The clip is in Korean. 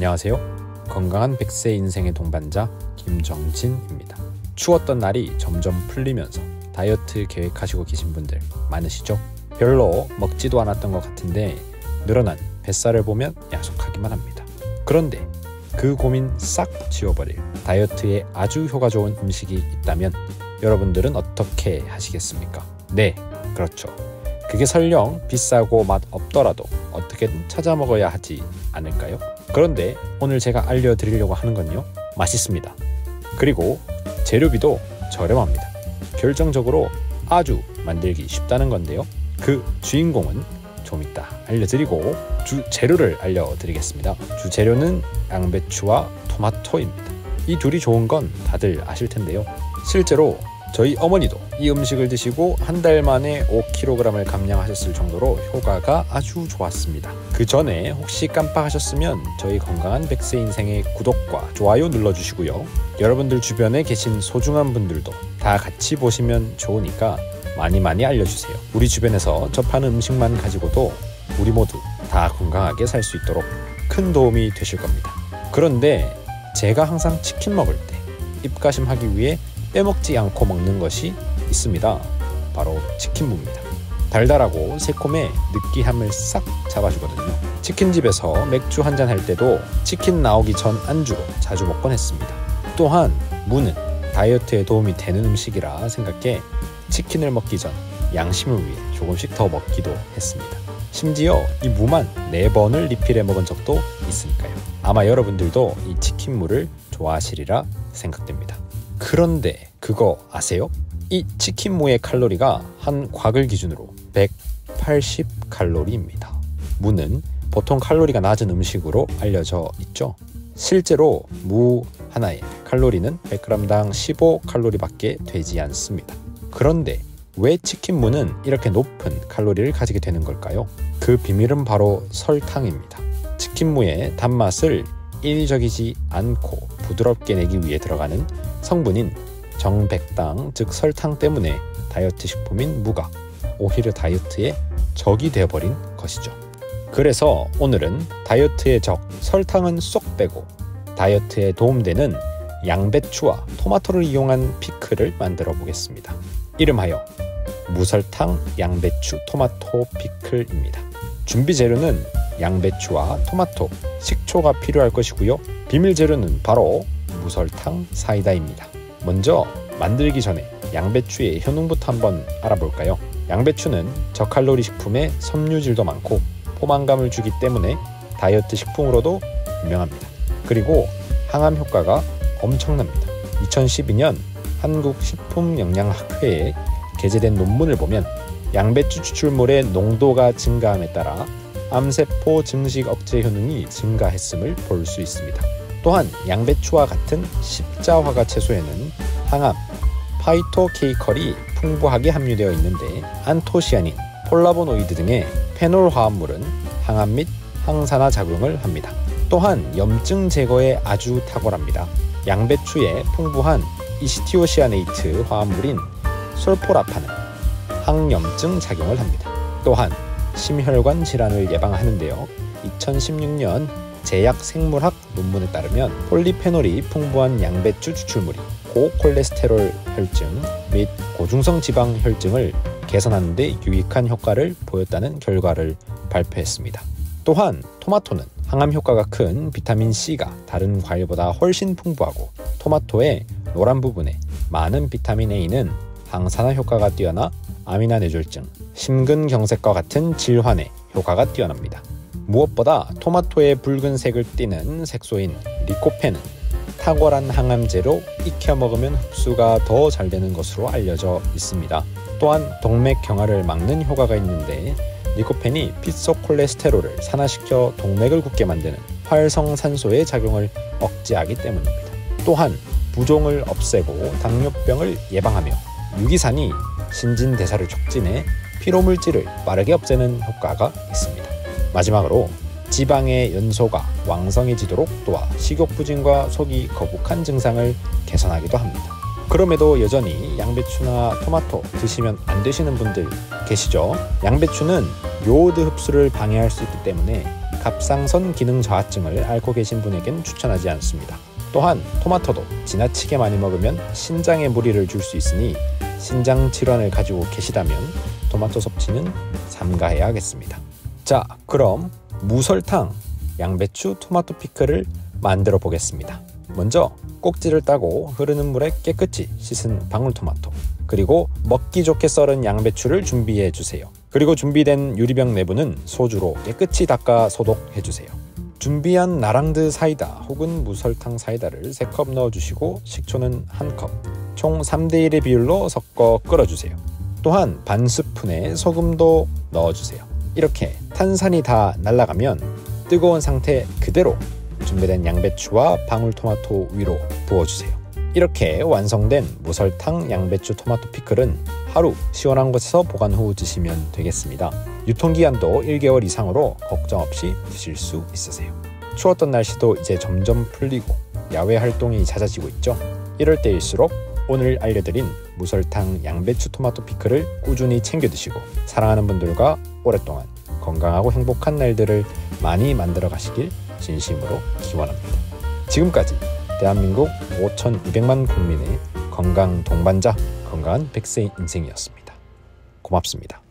안녕하세요. 건강한 100세 인생의 동반자 김정진입니다. 추웠던 날이 점점 풀리면서 다이어트 계획하시고 계신 분들 많으시죠? 별로 먹지도 않았던 것 같은데 늘어난 뱃살을 보면 야속하기만 합니다. 그런데 그 고민 싹 지워버릴 다이어트에 아주 효과 좋은 음식이 있다면 여러분들은 어떻게 하시겠습니까? 네, 그렇죠. 그게 설령 비싸고 맛 없더라도 어떻게든 찾아 먹어야 하지 않을까요? 그런데 오늘 제가 알려드리려고 하는 건요, 맛있습니다. 그리고 재료비도 저렴합니다. 결정적으로 아주 만들기 쉽다는 건데요, 그 주인공은 좀 이따 알려드리고 주재료를 알려드리겠습니다. 주재료는 양배추와 토마토입니다. 이 둘이 좋은 건 다들 아실 텐데요, 실제로 저희 어머니도 이 음식을 드시고 한 달 만에 5kg을 감량하셨을 정도로 효과가 아주 좋았습니다. 그 전에 혹시 깜빡하셨으면 저희 건강한 100세 인생의 구독과 좋아요 눌러주시고요. 여러분들 주변에 계신 소중한 분들도 다 같이 보시면 좋으니까 많이 알려주세요. 우리 주변에서 접하는 음식만 가지고도 우리 모두 다 건강하게 살 수 있도록 큰 도움이 되실 겁니다. 그런데 제가 항상 치킨 먹을 때 입가심하기 위해 빼먹지 않고 먹는 것이 있습니다. 바로 치킨무입니다. 달달하고 새콤해 느끼함을 싹 잡아주거든요. 치킨집에서 맥주 한잔 할 때도 치킨 나오기 전 안주로 자주 먹곤 했습니다. 또한 무는 다이어트에 도움이 되는 음식이라 생각해 치킨을 먹기 전 양심을 위해 조금씩 더 먹기도 했습니다. 심지어 이 무만 4번을 리필해 먹은 적도 있으니까요. 아마 여러분들도 이 치킨무를 좋아하시리라 생각됩니다. 그런데 그거 아세요? 이 치킨무의 칼로리가 한 곽을 기준으로 180칼로리입니다. 무는 보통 칼로리가 낮은 음식으로 알려져 있죠. 실제로 무 하나의 칼로리는 100g당 15칼로리밖에 되지 않습니다. 그런데 왜 치킨무는 이렇게 높은 칼로리를 가지게 되는 걸까요? 그 비밀은 바로 설탕입니다. 치킨무의 단맛을 인위적이지 않고 부드럽게 내기 위해 들어가는 성분인 정백당, 즉 설탕 때문에 다이어트 식품인 무가 오히려 다이어트의 적이 되어버린 것이죠. 그래서 오늘은 다이어트의 적 설탕은 쏙 빼고 다이어트에 도움되는 양배추와 토마토를 이용한 피클을 만들어 보겠습니다. 이름하여 무설탕 양배추 토마토 피클입니다. 준비 재료는 양배추와 토마토, 식초가 필요할 것이고요. 비밀 재료는 바로 무설탕 사이다입니다. 먼저 만들기 전에 양배추의 효능부터 한번 알아볼까요? 양배추는 저칼로리 식품에 섬유질도 많고 포만감을 주기 때문에 다이어트 식품으로도 유명합니다. 그리고 항암 효과가 엄청납니다. 2012년 한국식품영양학회에 게재된 논문을 보면 양배추 추출물의 농도가 증가함에 따라 암세포 증식 억제 효능이 증가했음을 볼 수 있습니다. 또한 양배추와 같은 십자화가 채소에는 항암, 파이토케이컬이 풍부하게 함유되어 있는데 안토시아닌, 폴라보노이드 등의 페놀 화합물은 항암 및 항산화 작용을 합니다. 또한 염증 제거에 아주 탁월합니다. 양배추에 풍부한 이시티오시아네이트 화합물인 솔포라파는 항염증 작용을 합니다. 또한 심혈관 질환을 예방하는데요. 2016년 제약 생물학 논문에 따르면 폴리페놀이 풍부한 양배추 추출물이 고콜레스테롤 혈증 및 고중성 지방 혈증을 개선하는 데 유익한 효과를 보였다는 결과를 발표했습니다. 또한 토마토는 항암 효과가 큰 비타민C가 다른 과일보다 훨씬 풍부하고 토마토의 노란 부분에 많은 비타민 A는 항산화 효과가 뛰어나 암이나 뇌졸중, 심근경색과 같은 질환에 효과가 뛰어납니다. 무엇보다 토마토의 붉은색을 띠는 색소인 리코펜은 탁월한 항암제로 익혀 먹으면 흡수가 더 잘 되는 것으로 알려져 있습니다. 또한 동맥 경화를 막는 효과가 있는데 리코펜이 피 속 콜레스테롤을 산화시켜 동맥을 굳게 만드는 활성산소의 작용을 억제하기 때문입니다. 또한 부종을 없애고 당뇨병을 예방하며 유기산이 신진대사를 촉진해 피로물질을 빠르게 없애는 효과가 있습니다. 마지막으로 지방의 연소가 왕성해지도록 도와 식욕부진과 속이 거북한 증상을 개선하기도 합니다. 그럼에도 여전히 양배추나 토마토 드시면 안 되시는 분들 계시죠? 양배추는 요오드 흡수를 방해할 수 있기 때문에 갑상선 기능 저하증을 앓고 계신 분에겐 추천하지 않습니다. 또한 토마토도 지나치게 많이 먹으면 신장에 무리를 줄 수 있으니 신장 질환을 가지고 계시다면 토마토 섭취는 삼가해야 하겠습니다. 자, 그럼 무설탕 양배추 토마토 피클을 만들어 보겠습니다. 먼저 꼭지를 따고 흐르는 물에 깨끗이 씻은 방울토마토, 그리고 먹기 좋게 썰은 양배추를 준비해 주세요. 그리고 준비된 유리병 내부는 소주로 깨끗이 닦아 소독해 주세요. 준비한 나랑드 사이다 혹은 무설탕 사이다를 3컵 넣어주시고 식초는 1컵, 총 3대1의 비율로 섞어 끓여주세요. 또한 반 스푼의 소금도 넣어주세요. 이렇게 탄산이 다 날아가면 뜨거운 상태 그대로 준비된 양배추와 방울토마토 위로 부어주세요. 이렇게 완성된 무설탕 양배추 토마토 피클은 하루 시원한 곳에서 보관 후 드시면 되겠습니다. 유통기한도 1개월 이상으로 걱정 없이 드실 수 있으세요. 추웠던 날씨도 이제 점점 풀리고 야외 활동이 잦아지고 있죠. 이럴 때일수록 오늘 알려드린 무설탕 양배추 토마토 피클을 꾸준히 챙겨 드시고 사랑하는 분들과 오랫동안 건강하고 행복한 날들을 많이 만들어 가시길 진심으로 기원합니다. 지금까지 대한민국 5,200만 국민의 건강 동반자, 건강한 100세 인생이었습니다. 고맙습니다.